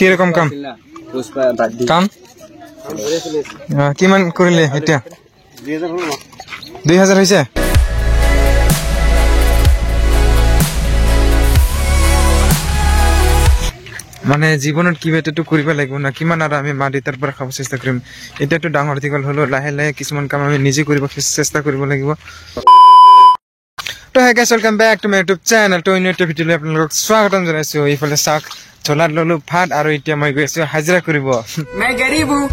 কিৰকম কাম কাম কিমান কৰিলে এতিয়া 2000 হৈছে মানে জীবনত কিবা এটাটো কৰিব লাগিব না কিমান আৰু আমি মা দেউতাৰ পৰা খাব চেষ্টা কৰিম এতিয়াটো ডাঙৰ দীঘল হলো লাহে লাহে কিছুমান কাম আমি নিজে কৰিব চেষ্টা কৰিব লাগিব তো hey guys welcome back to my YouTube channel তো ইউনিট ভিডিওলৈ আপোনালোকক স্বাগতম জনাইছো এইফালে চাক চলাত ললো ভাত আৰু এতিয়া মই গৈ আছো হাজিৰা কৰিব मैं गरीब हूं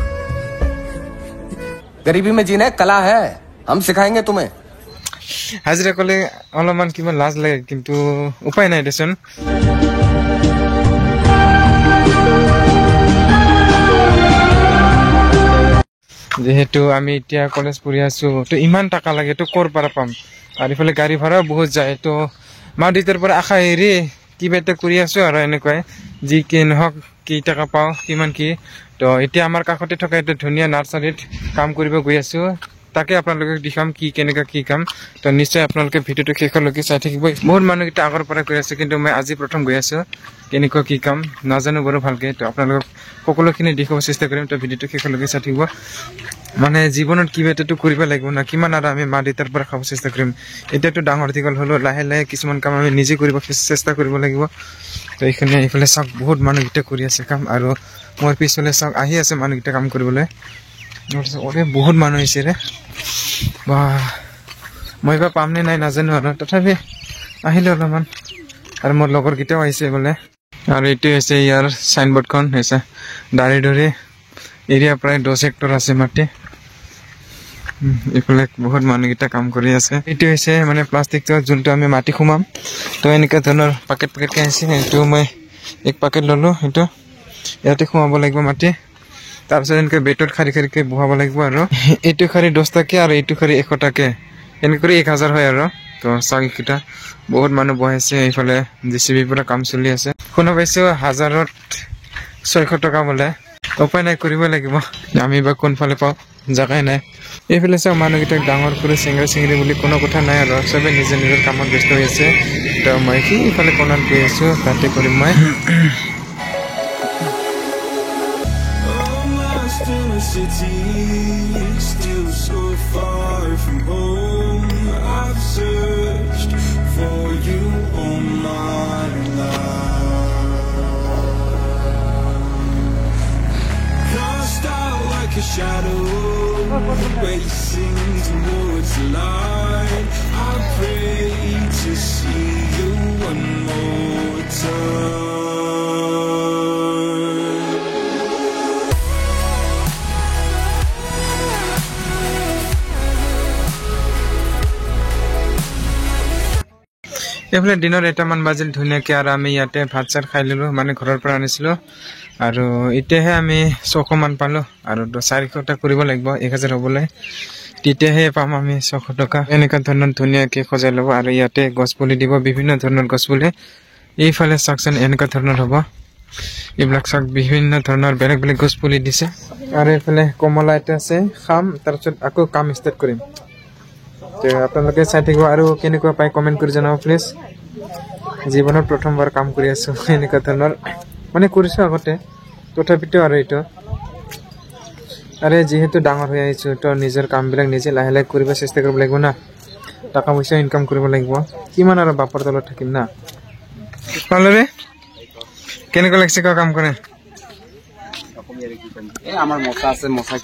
गरीबी में जीना कला है हम सिखाएंगे तुम्हें হাজিৰা কলে অলপমান কিমান লাজ লাগে কিন্তু উপায় নাই দেচোন যেহেতু আমি এতিয়া কলেজ পঢ়ি আছো তো ইমান টাকা লাগে তো কৰ পৰা পাম আৰু ইফালে গাড়ী ভাড়া বহুত যায় তো মা দেউতাৰ পৰা আশা এৰি কিবা এটা কৰি আছো আৰু এনেকৈ যি কি নহওক কি টাকা পাওঁ কিমান কি তো এতিয়া আমাৰ কাষতে থকা এটা ধুনীয়া নাৰ্চাৰীত কাম কৰিব গৈ আছো তাকে আপোনালোকে দেখাম কি কেনেকা কি কাম তো নিশ্চয় আপোনালোকে ভিডিওটো শেষলৈকে চাই থাকিব বহুত মানুহকেইটা আগৰ পৰা কৈ আছে কিন্তু মই আজি প্ৰথম গৈ আছো কেনেকুৱা কি কাম নাজানো বাৰু ভালকে তো আপোনালোকক সকলোখিনি দেখাব চেষ্টা কৰিম তো ভিডিওটো শেষলৈকে চাই থাকিব মানে জীবনত কিবা এটাটো কৰিব লাগিব না কিমান আৰু আমি মা দেউতাৰ পৰা খাব চেষ্টা কৰিম এতিয়াটো ডাঙৰ দীঘল হলো লাহে লাহে কিছুমান কাম আমি নিজে কৰিব চেষ্টা কৰিব লাগিব তো এইফালে চাওক বহুত মানুহকেইটা কৰি আছে কাম আৰু মোৰ পিছফালে চাওক আহি আছে মানুহকেইটা কাম কৰিবলৈ ওৰে বহুত মানুহ আহিছে ৰে বাহ মই বা পামনে নাই নাজানো আৰু তথাপি আহিলে অলপমান আৰু মোৰ লগৰ কেইটাও আহিছে বোলে আৰু এইটো হৈছে ইয়াৰ সাইনবোৰ্ডখন হৈছে দাৰি ধৰি এৰিয়া প্ৰায় 10 হেক্টৰ আছে মাটি এইফালে বহুত মানুহকেইটা কাম কৰি আছে এইটো হৈছে মানে প্লাষ্টিকটো যোনটো আমি মাটি খুমাম তো এনেকুৱা ধৰণৰ পেকেট কে আছে এইটো মই এক পেকেট ললো এইটো ইয়াতে খুমাব লাগিব মাটি তাৰপিছত এনেকৈ বেটত খাৰি খাৰিকে বহাব লাগিব আৰু এইটো খাৰি 10 টাকা আৰু এইটো খাৰি 100 টাকা এনেকৈ কৰি 1000 হয় আৰু তো চাগিকিটা বহুত মানুহ বহাইছে এইফালে জেচিবি পৰা কাম চলি আছে শুনা পাইছো 1000ত 600 টাকা বোলে উপায় নাই কৰিব লাগিব আমি বা কোনফালে পাওঁ জাগাই নাই এইফালে চাওক মানুহকেইটাক ডাঙৰ কৰি চিংগৰা চিংগৰি বুলি কোনো কথা নাই আৰু সবে নিজে নিজৰ কামত ব্যস্ত হৈ আছে তো মই কি ইফালে কোনাত গৈ আছো তাতে কৰিম মই city, still so far from home. I've searched for you all my life. Cast out like a shadow, racing towards the light. I pray to see you one more time. এইফালে দিনৰ 1মান বাজিল ধুনীয়াকে আৰু আমি ইয়াতে ভাত চাত খাই ললো মানে ঘৰৰ পৰা আনিছিলো আৰু এতিয়াহে আমি 600 মান পালো আৰু 400 টাকা কৰিব লাগিব 1000 হ'বলৈ তেতিয়াহে পাম আমি 600 টাকা এনেকা ধৰণৰ ধুনীয়াকে সজাই ল'ব আৰু ইয়াতে গছপুলি দিব বিভিন্ন ধৰণৰ গছপুলি এইফালে চাকচন এনেকা ধৰণৰ হ'ব এইবিলাক চাক বিভিন্ন ধৰণৰ বেলেগ বেলেগ গছপুলি দিছে আৰু এইফালে কমলা এটা আছে খাম তাৰপিছত আকৌ কাম ষ্টাৰ্ট কৰিম তো আপোনালোকে চাই থাকিব আৰু কেনেকুৱা পাই কমেন্ট কৰি জনাব প্লিজ জীৱনৰ প্ৰথমবাৰ কাম কৰি আছো এনেকা ধৰণৰ মানে কৰিছো আগতে তথাপিতো আৰু এইটো আৰে যেহেতু ডাঙৰ হৈ আহিছো তো নিজৰ কামবিলাক নিজে লাহে লাহে কৰিব চেষ্টা কৰিব লাগিব না টাকা পইচা ইনকাম কৰিব লাগিব কিমান আৰু বাপৰ তলত থাকিম না পালৰে কেনেকুৱা লাগছে কাম কৰে এ আমাৰ মছা আছে মছা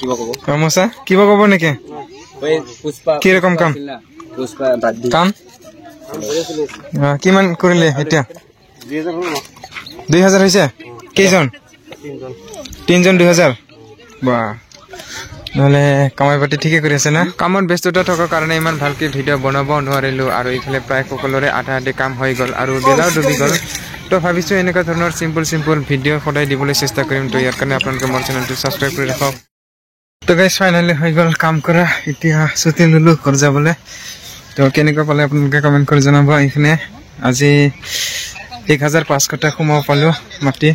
কিবা ক'ব নেকি ওই পুষ্পা কিৰকম কাম কাম কিমান কৰিলে এতিয়া 2000 হৈছে কেইজন তিনজন 2000 বাহ নহলে কামাই পাতি ঠিকে কৰি আছে না কামত ব্যস্ততা থকাৰ কাৰণে ইমান ভালকে ভিডিও বনাব নোৱাৰিলো আৰু ইফালে প্ৰায় সকলোৰে আধা আধি কাম হৈ গল আৰু বেলাও ডুবি গল তো ভাবিছো এনেকা ধৰণৰ সিম্পল ভিডিও সদায় দিবলৈ চেষ্টা কৰিম তো ইয়াৰ কাৰণে আপোনালোকে মোৰ চেনেলটো সাবস্ক্ৰাইব কৰি ৰাখক তো গাইস ফাইনালি হৈ গল কাম কৰা এতিয়া ছুটি ললো ঘৰ যাবলৈ তো কেনেকুৱা পালে আপোনালোকে কমেন্ট কৰি জনাব এইখানে আজি 1500 টাকা সোমাব পালো মাটি